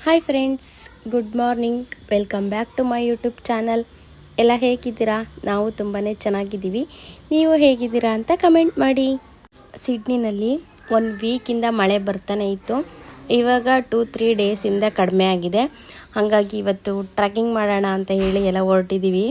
Hi friends, good morning. Welcome back to my YouTube channel. ಎಲ್ಲ ಹೇಗಿದ್ದೀರಾ? ನಾವು ತುಂಬಾ ಚೆನ್ನಾಗಿದ್ದೀವಿ. ನೀವು ಹೇಗಿದ್ದೀರಾ ಅಂತ ಕಮೆಂಟ್ ಮಾಡಿ. ಸಿಡ್ನಿನಲ್ಲಿ 1 ವೀಕಿಂದ ಮಳೆ ಬರ್ತಾನೆ ಇತ್ತು. ಇವಾಗ 2-3 ಡೇಸಿಂದ ಕಡಿಮೆ ಆಗಿದೆ. ಹಾಗಾಗಿ ಇವತ್ತು ಟ್ರೆಕ್ಕಿಂಗ್ ಮಾಡೋಣ ಅಂತ ಹೇಳಿ ಎಲ್ಲ ಹೊರಟಿದ್ದೀವಿ.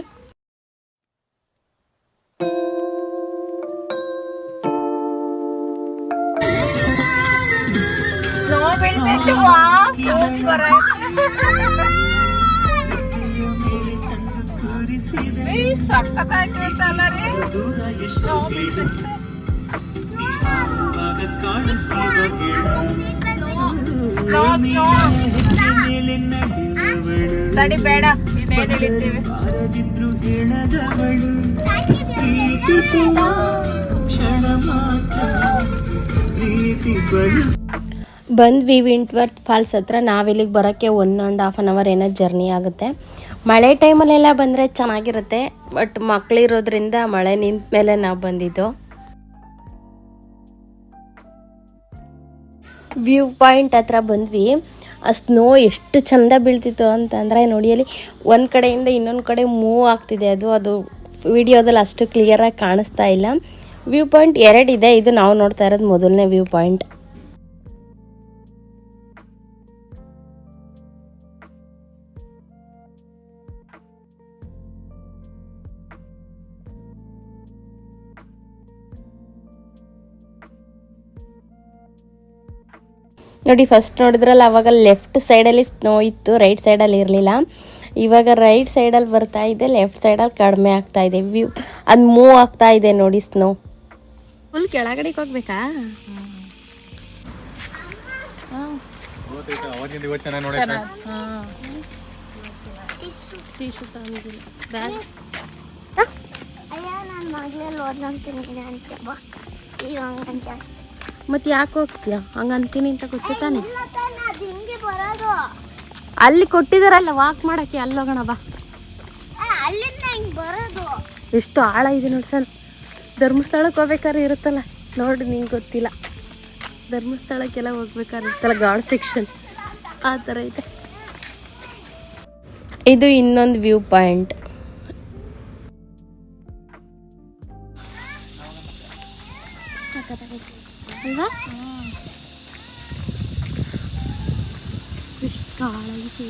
ಬೇಡ ಬಂದ್ವಿ ವಿಂಟ್ವರ್ತ್ ಫಾಲ್ಸ್ ಹತ್ರ. ನಾವಿಲ್ಲಿಗೆ ಬರೋಕ್ಕೆ 1.5 ಅವರ್ ಏನೋ ಜರ್ನಿ ಆಗುತ್ತೆ. ಮಳೆ ಟೈಮಲ್ಲೆಲ್ಲ ಬಂದರೆ ಚೆನ್ನಾಗಿರುತ್ತೆ, ಬಟ್ ಮಕ್ಕಳಿರೋದ್ರಿಂದ ಮಳೆ ನಿಂತ ಮೇಲೆ ನಾವು ಬಂದಿದ್ದು. ವ್ಯೂ ಪಾಯಿಂಟ್ ಹತ್ರ ಬಂದ್ವಿ. ಆ ಸ್ನೋ ಎಷ್ಟು ಚೆಂದ ಬೀಳ್ತಿತ್ತು ಅಂತಂದರೆ ನೋಡಿ, ಅಲ್ಲಿ ಒಂದು ಕಡೆಯಿಂದ ಇನ್ನೊಂದು ಕಡೆ ಮೂವ್ ಆಗ್ತಿದೆ. ಅದು ವಿಡಿಯೋದಲ್ಲಿ ಅಷ್ಟು ಕ್ಲಿಯರಾಗಿ ಕಾಣಿಸ್ತಾ ಇಲ್ಲ. ವ್ಯೂ ಪಾಯಿಂಟ್ 2 ಇದೆ. ಇದು ನಾವು ನೋಡ್ತಾ ಇರೋದು ಮೊದಲನೇ ವ್ಯೂ ಪಾಯಿಂಟ್. ನೋಡಿ, ಫಸ್ಟ್ ನೋಡಿದ್ರಲ್ಲ ಅವಾಗ ಲೆಫ್ಟ್ ಸೈಡಲ್ಲಿ ಸ್ನೋ ಇತ್ತು, ರೈಟ್ ಸೈಡಲ್ಲಿ ಇರಲಿಲ್ಲ. ಇವಾಗ ರೈಟ್ ಸೈಡಲ್ಲಿ ಬರ್ತಾ ಇದೆ, ಲೆಫ್ಟ್ ಸೈಡಲ್ಲಿ ಕಡಿಮೆ ಆಗ್ತಾ ಇದೆ. ವ್ಯೂ ಅದು ಮೂವ್ ಆಗ್ತಾ ಇದೆ ನೋಡಿ. ಸ್ನೋ ಫುಲ್ ಕೆಳಗಡೆಗೆ ಹೋಗ್ಬೇಕಾ? ಮತ್ತೆ ಯಾಕೆ ಹೋಗ್ತೀಯ ಹಂಗಂತೀನಿ ಅಂತ ಗೊತ್ತು ತಾನೆ. ಅಲ್ಲಿ ಕೊಟ್ಟಿದಾರಲ್ಲ ವಾಕ್ ಮಾಡಕ್ಕೆ, ಅಲ್ಲಿ ಹೋಗೋಣ ಬಾ. ಎಷ್ಟು ಆಳ ಇದೆ ನೋಡಿ ಸರ್. ಧರ್ಮಸ್ಥಳಕ್ಕೆ ಹೋಗ್ಬೇಕಾದ್ರೆ ಇರುತ್ತಲ್ಲ ನೋಡಿ, ನಿಂಗೆ ಗೊತ್ತಿಲ್ಲ. ಧರ್ಮಸ್ಥಳಕ್ಕೆಲ್ಲ ಹೋಗ್ಬೇಕಾದ್ರೆ ಇರುತ್ತಲ್ಲ ಗಾರ್ಡ್ ಸೆಕ್ಷನ್, ಆ ಥರ ಇದೆ. ಇದು ಇನ್ನೊಂದು ವ್ಯೂ ಪಾಯಿಂಟ್. ಅಲ್ವಾ? ಎಷ್ಟು ಆಳ ಇದೆ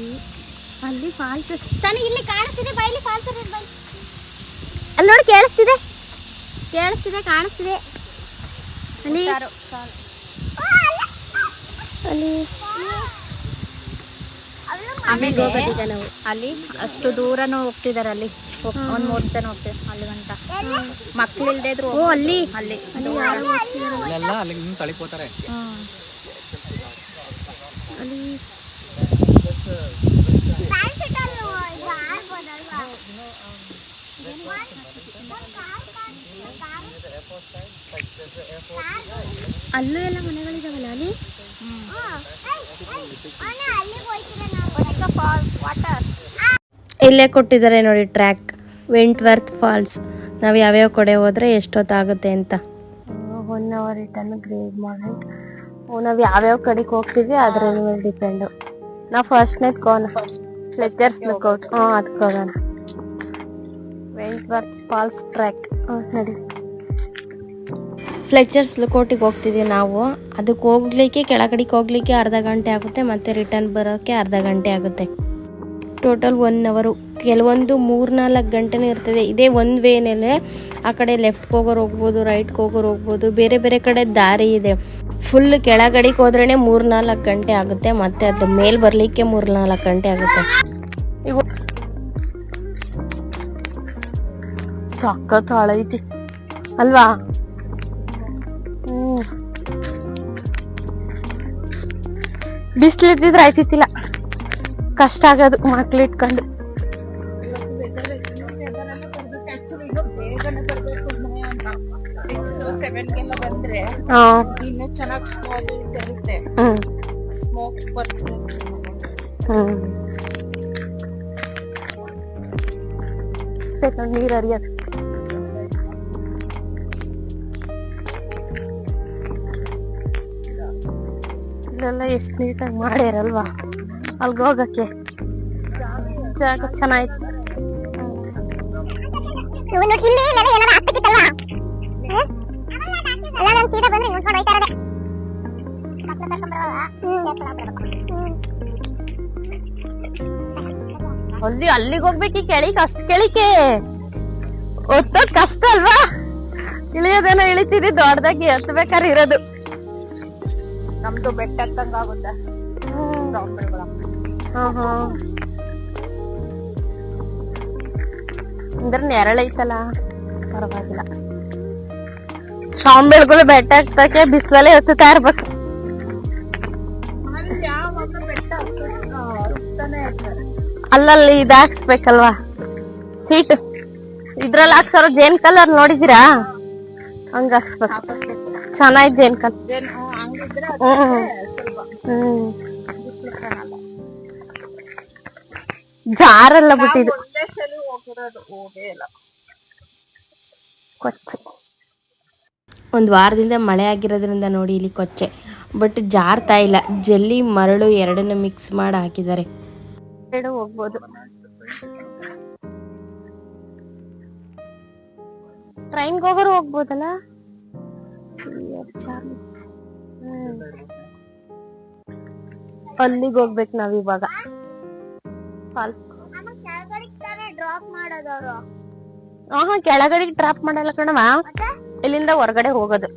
ಅಲ್ಲಿ. ಫಾಲ್ಸ್ ಸನಿ ಇಲ್ಲಿ ಕಾಣಿಸ್ತಿದೆ. ಬೈಲಿ ಫಾಲ್ಸ್ ಅಲ್ಲಿ ನೋಡಿ, ಕೇಳಿಸ್ತಿದೆ ಕಾಣಿಸ್ತಿದೆ ಅಲ್ಲಿ. ಆಮೇಲೆ ನಾವು ಅಲ್ಲಿ ಅಷ್ಟು ದೂರನೂ ಹೋಗ್ತಿದಾರೆ. ಅಲ್ಲಿ 1-3 ಜನ ಹೋಗ್ತಿದ್ದಾರೆ ಅಲ್ಲಿ ಗಂಟ. ಮಕ್ಳು ಇಲ್ದೇ ಇದ್ರು ಅಲ್ಲಿ ತಳಿಕೋತಾರೆ. ಅಲ್ಲೂ ಎಲ್ಲ ಮನೆಗಳಿದಾವಲ್ಲ ಅಲ್ಲಿ. ಇಲ್ಲೇ ಕೊಟ್ಟಿದ್ದಾರೆ ನೋಡಿ ಟ್ರ್ಯಾಕ್, ವಿಂಟ್ವರ್ತ್ ಫಾಲ್ಸ್. ನಾವು ಯಾವ್ಯಾವ ಕಡೆ ಹೋದ್ರೆ ಎಷ್ಟೊತ್ತಾಗುತ್ತೆ ಅಂತ. 1 ಅವರ್ ರಿಟರ್ನ್ ಗ್ರೇಡ್ ಮಾಡಿ ನಾವು ಯಾವ್ಯಾವ ಕಡೆಗೆ ಹೋಗ್ತೀವಿ ಅದ್ರ ಮೇಲೆ ಡಿಪೆಂಡು. ನಾವು ಫಸ್ಟ್ನೇದು ಫ್ಲೆಚರ್ಸ್ ಲುಕ್ಔಟ್, ಅದಕ್ಕೆ ಹೋಗೋಣ. ವಿಂಟ್ವರ್ತ್ ಫಾಲ್ಸ್ ಟ್ರ್ಯಾಕ್ ನೋಡಿ. ಫ್ಲೆಚರ್ಸ್ ಲುಕ್ಔಟಿಗೆ ಹೋಗ್ತಿದ್ದೀವಿ ನಾವು. ಅದಕ್ಕೆ ಹೋಗ್ಲಿಕ್ಕೆ, ಕೆಳಗಡೆಗೆ ಹೋಗ್ಲಿಕ್ಕೆ ಅರ್ಧ ಗಂಟೆ ಆಗುತ್ತೆ, ಮತ್ತು ರಿಟರ್ನ್ ಬರೋಕ್ಕೆ ಅರ್ಧ ಗಂಟೆ ಆಗುತ್ತೆ. ಟೋಟಲ್ 1 ಅವರು. ಕೆಲವೊಂದು 3-4 ಗಂಟೆನೇ ಇರ್ತದೆ. ಇದೇ ಒಂದು ವೇನಲ್ಲೇ ಆ ಕಡೆ ಲೆಫ್ಟ್ಗೆ ಹೋಗೋರು ಹೋಗ್ಬೋದು, ರೈಟ್ಗೆ ಹೋಗೋರು ಹೋಗ್ಬೋದು. ಬೇರೆ ಬೇರೆ ಕಡೆ ದಾರಿ ಇದೆ. ಫುಲ್ ಕೆಳಗಡೆಗೆ ಹೋದ್ರೇ 3-4 ಗಂಟೆ ಆಗುತ್ತೆ, ಮತ್ತು ಅದು ಮೇಲೆ ಬರಲಿಕ್ಕೆ 3-4 ಗಂಟೆ ಆಗುತ್ತೆ. ಈಗ ಸಖತ್ ಆಳ ಐತಿ ಅಲ್ವಾ? ಬಿಸಿಲಿದ್ದಿದ್ರೆ ಆಯ್ತಿತ್ತಿಲ್ಲ, ಕಷ್ಟ ಆಗೋದು ಮಕ್ಳು ಇಟ್ಕೊಂಡು. ಇನ್ನು ಚೆನ್ನಾಗಿ ಸ್ಮೋಕ್ ಬರುತ್ತೆ. ನೀರು ಹರಿಯೋದು. ಇಲ್ಲೆಲ್ಲ ಎಷ್ಟು ನೀಟಾಗಿ ಮಾಡ್ಯಾರಲ್ವಾ ಅಲ್ಗ ಹೋಗಕ್ಕೆ ಜಾಗ ಚೆನ್ನಾಯ್ತು. ಅಲ್ಲಿಗೆ ಹೋಗ್ಬೇಕು ಕೆಳಿಕ್ ಅಷ್ಟ್ ಕೆಳಿಕೆ ಒತ್ತೋದ್ ಕಷ್ಟ ಅಲ್ವಾ? ಇಳಿಯೋದೇನೋ ಇಳಿತೀರಿ, ದೊಡ್ಡದಾಗಿ ಎತ್ತಬೇಕಾದ್ರೆ ಇರೋದು. ನಮ್ದು ಬೆಟ್ಟ ಹತ್ತಂಗ ಆಗುತ್ತೆ. ಅಂದ್ರೆ ನೆರಳೈತಲ್ಲ ಪರವಾಗಿಲ್ಲ. ಶಾಂಬೆಳ್ಗಳು ಬೆಟ್ಟ ಹತ್ತಕ್ಕೆ ಬಿಸಿಲಲ್ಲೇ ಎತ್ತುತ್ತಾ ಇರ್ಬೇಕು. ಅಲ್ಲಲ್ಲಿ ಇದಾಕ್ಸ್ಬೇಕಲ್ವಾ ಸೀಟ್, ಇದ್ರಲ್ಲಿ ಹಾಕ್ಸಾರ ಜೇನ್ ಕಲರ್ ನೋಡಿದೀರಾ? ಹಂಗ ಹಾಕ್ಸ್ಬೇಕು, ಚೆನ್ನಾಯ್ತು ಜೇನ್ ಕಲರ್. ಜಾರೆಲ್ಲ ಬಿಟ್ಟಿದ್ದು ಕೊಚ್ಚೆ. ಒಂದ್ ವಾರದಿಂದ ಮಳೆ ಆಗಿರೋದ್ರಿಂದ ನೋಡಿ ಇಲ್ಲಿ ಕೊಚ್ಚೆ, ಬಟ್ ಜಾರ್ತಾ ಇಲ್ಲ. ಜಲ್ಲಿ ಮರಳು ಎರಡನ್ನ ಮಿಕ್ಸ್ ಮಾಡಿ ಹಾಕಿದ್ದಾರೆ. ಹೋಗ್ಬೋದು. ಟ್ರೈನ್ಗೆ ಹೋಗೋರು ಹೋಗ್ಬೋದಲ್ಲ. ಅಲ್ಲಿಗೆ ಹೋಗ್ಬೇಕು ನಾವ್ ಇವಾಗ. ಕೆಳಗಡೆ ಡ್ರಾಪ್ ಮಾಡಲ್ಲ ಕಣವ, ಇಲ್ಲಿಂದ ಹೊರಗಡೆ ಹೋಗೋದು.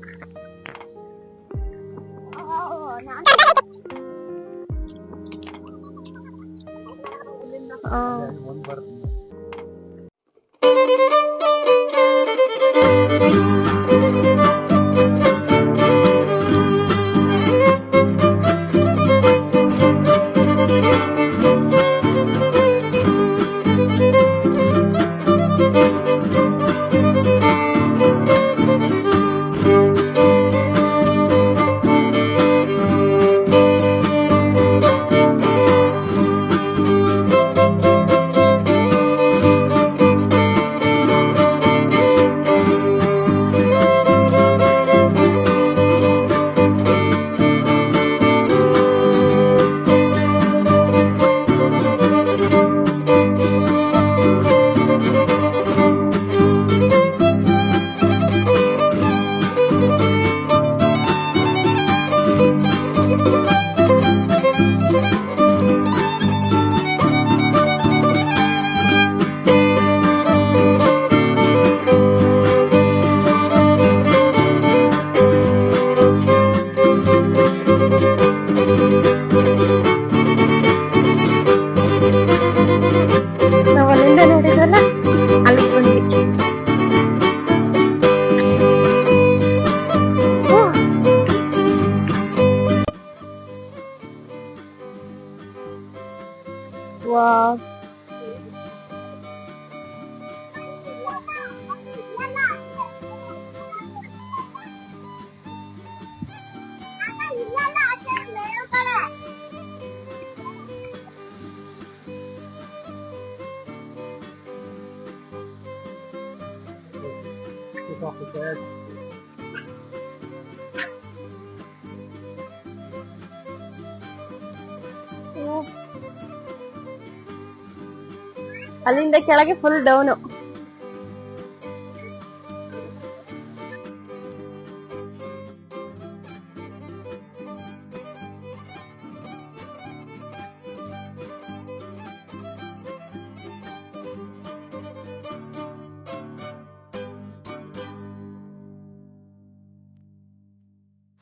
ಅಲ್ಲಿಂದ ಕೆಳಗೆ ಫುಲ್ ಡೌನು.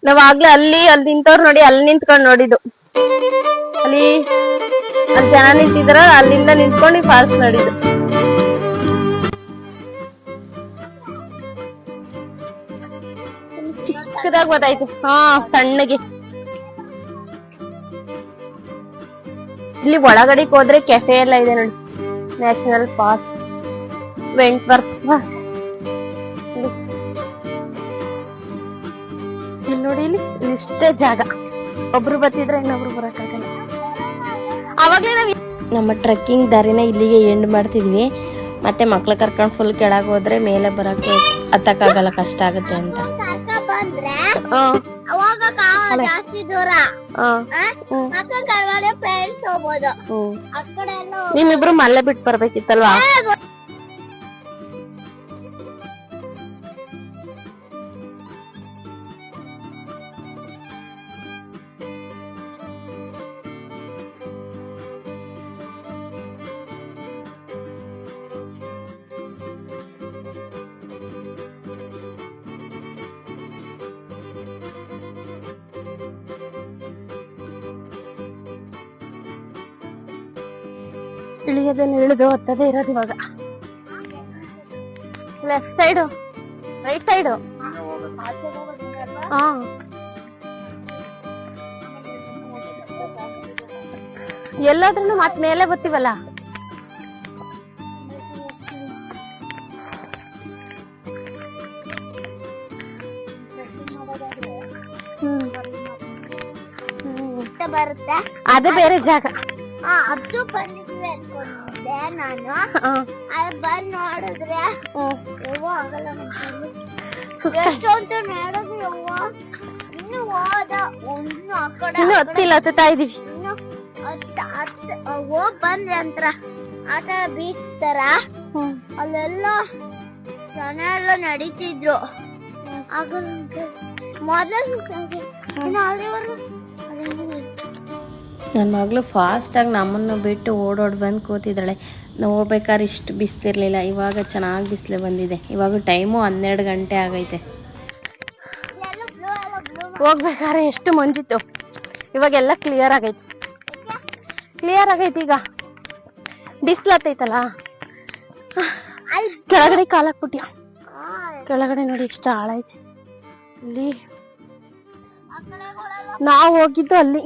ನಾವಾಗ್ಲೇ ಅಲ್ಲಿ ನಿಂತವ್ರು ನೋಡಿ, ಅಲ್ಲಿ ನಿಂತ್ಕೊಂಡ್ ನೋಡಿದ್ದು. ಅಲ್ಲಿ ಜನ ನಿಂತಿದ್ರ, ಅಲ್ಲಿಂದ ನಿಂತ್ಕೊಂಡು ಫಾಲ್ಸ್ ನೋಡಿದ್ದು. ಚಿಕ್ಕದಾಗಿ ಗೊತ್ತಾಯ್ತು. ಸಣ್ಣಗೆ. ಇಲ್ಲಿ ಒಳಗಡೆ ಹೋದ್ರೆ ಕೆಫೆ ಎಲ್ಲ ಇದೆ ನೋಡಿ. National Pass, Wentworth Pass. ಇಲ್ಲಿ ನೋಡಿ, ಇಲ್ಲಿ ಇಷ್ಟೇ ಜಾಗ. ಒಬ್ರು ಬರ್ತಿದ್ರೆ ಇನ್ನೊಬ್ರು ಬರಕ್ಕಾಗಲ್ಲ. ಅವಾಗ್ಲೇ ನಮ್ಮ ಟ್ರೆಕ್ಕಿಂಗ್ ದಾರಿನ ಇಲ್ಲಿಗೆ ಎಂಡ್ ಮಾಡ್ತಿದ್ವಿ. ಮತ್ತೆ ಮಕ್ಳು ಕರ್ಕೊಂಡು ಫುಲ್ ಕೆಳಗೆ ಹೋದ್ರೆ ಮೇಲೆ ಬರಕ್ಕೆ ಹತ್ತಕ್ಕಾಗಲ್ಲ, ಕಷ್ಟ ಆಗುತ್ತೆ ಅಂತ. ಬಂದ್ರೆ ಅವಾಗ ಜಾಸ್ತಿ ದೂರ ಮತ್ತೆ ಕೆಳಗಡೆ ಫ್ರೆಂಡ್ಸ್ ಹೋಗ್ಬೋದು ಆ ಕಡೆ ಎಲ್ಲ ನಿಮ್ಮಿಬ್ರು ಮಲ್ಲೆ ಬಿಟ್ಟು ಬರ್ಬೇಕಿತ್ತಲ್ವಾ? ಇಳಿಯೋದನ್ನ ಇಳಿದು ಹೋಗ್ತದೆ ಇರೋದು ಇವಾಗ. ಲೆಫ್ಟ್ ಸೈಡು ರೈಟ್ ಸೈಡು ಹಾ ಎಲ್ಲಾದ್ರೂ ಮತ್ ಮೇಲೆ ಬರ್ತೀವಲ್ಲ. ಬರುತ್ತೆ ಅದು ಬೇರೆ ಜಾಗ. ಅದು ಬಂದಿದ್ವಿ ಅನ್ಕೊಂಡಿದ್ದೆ ನಾನು. ಅಲ್ಲಿ ಬಂದ್ ನೋಡಿದ್ರೆ ಹೂವು ಆಗಲ್ಲ ಎಷ್ಟೊಂದು ನೋಡಿದ್ವಿ ಹೂವು ಇನ್ನು ಹೋದ ಇನ್ನು ಆ ಕಡೆ ಇನ್ನು ಹತ್ತಿಲ್ಲ ಹತ್ತುತ್ತಾ ಇದೀವಿ. ಇನ್ನು ಹೋಗ್ ಬಂದ್ರಿ ಅಂತ ಆಟ ಬೀಚ್ ತರ ಅಲ್ಲೆಲ್ಲ ಜನ ಎಲ್ಲ ನಡೀತಿದ್ರು. ಆಗ ಮೊದಲು ನನ್ನ ಮಗಳು ಫಾಸ್ಟಾಗಿ ನಮ್ಮನ್ನು ಬಿಟ್ಟು ಓಡೋಡ್ ಬಂದು ಕೂತಿದ್ದಾಳೆ. ನಾವು ಹೋಗ್ಬೇಕಾದ್ರೆ ಇಷ್ಟು ಬಿಸಿಲಿರಲಿಲ್ಲ, ಇವಾಗ ಚೆನ್ನಾಗಿ ಬಿಸಿಲು ಬಂದಿದೆ. ಇವಾಗ ಟೈಮು 12 ಗಂಟೆ ಆಗೈತೆ. ಹೋಗ್ಬೇಕಾದ್ರೆ ಎಷ್ಟು ಮಂಜಿತ್ತು, ಇವಾಗೆಲ್ಲ ಕ್ಲಿಯರ್ ಆಗೈತೆ. ಈಗ ಬಿಸಿಲು ಹತ್ತೈತಲ್ಲ. ಕೆಳಗಡೆ ಕಾಲ ಹಾಕ್ಬಿಟ್ಯ, ಕೆಳಗಡೆ ನೋಡಿ ಎಷ್ಟು ಆಳ ಐತೆ. ಇಲ್ಲಿ ನಾವು ಹೋಗಿದ್ದು ಅಲ್ಲಿ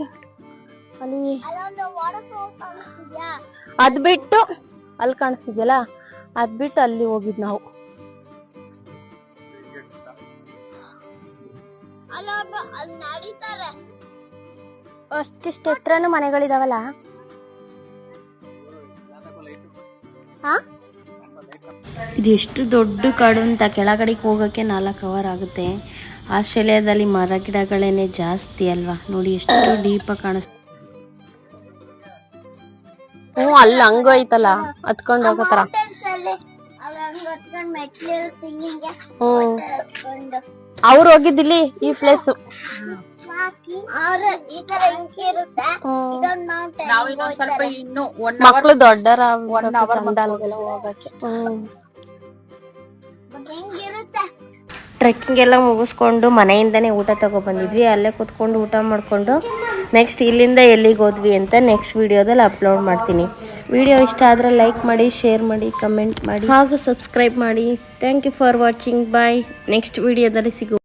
ಅದ್ ಬಿಟ್ಟು ಅಲ್ಲಿ ಕಾಣಿಸ್ತಿದ್ಯಲ್ಲ, ಅದ್ ಬಿಟ್ಟು ಅಲ್ಲಿ ಹೋಗಿದ್ ನಾವು. ಅಷ್ಟಿಷ್ಟು ಎತ್ತರನು ಮನೆಗಳಿದಾವಲ್ಲ. ಇದು ಎಷ್ಟು ದೊಡ್ಡ ಕಾಡು ಅಂತ. ಕೆಳಗಡೆಗೆ ಹೋಗಕ್ಕೆ 4 ಅವರ್ ಆಗುತ್ತೆ. ಆಸ್ಟ್ರೇಲಿಯಾದಲ್ಲಿ ಮರ ಗಿಡಗಳೇನೆ ಜಾಸ್ತಿ ಅಲ್ವಾ. ನೋಡಿ ಎಷ್ಟು ಡೀಪ್ ಕಾಣಿಸ್ತ. ಅಲ್ಲಿ ಹಂಗ ಐತಲ್ಲ ಹತ್ಕೊಂಡ್ ಹೋಗತಾರ. ಅವ್ರು ಹೋಗಿದ್ದಿಲ್ಲಿ ಈ ಪ್ಲೇಸ್. ಮಕ್ಳು ದೊಡ್ಡರ ಹೋಗಕ್ಕೆ. ಟ್ರೆಕ್ಕಿಂಗ್ ಎಲ್ಲ ಮುಗಿಸ್ಕೊಂಡು ಮನೆಯಿಂದನೇ ಊಟ ತಗೊಬಂದಿದ್ವಿ. ಅಲ್ಲೇ ಕೂತ್ಕೊಂಡು ಊಟ ಮಾಡಿಕೊಂಡು ನೆಕ್ಸ್ಟ್ ಇಲ್ಲಿಂದ ಎಲ್ಲಿಗೆ ಹೋದ್ವಿ ಅಂತ ನೆಕ್ಸ್ಟ್ ವಿಡಿಯೋದಲ್ಲಿ ಅಪ್ಲೋಡ್ ಮಾಡ್ತೀನಿ. ವಿಡಿಯೋ ಇಷ್ಟ ಆದರೆ ಲೈಕ್ ಮಾಡಿ, ಶೇರ್ ಮಾಡಿ, ಕಮೆಂಟ್ ಮಾಡಿ ಹಾಗೂ ಸಬ್ಸ್ಕ್ರೈಬ್ ಮಾಡಿ. Thank you for watching. Bye. Next ವಿಡಿಯೋದಲ್ಲಿ ಸಿಗು.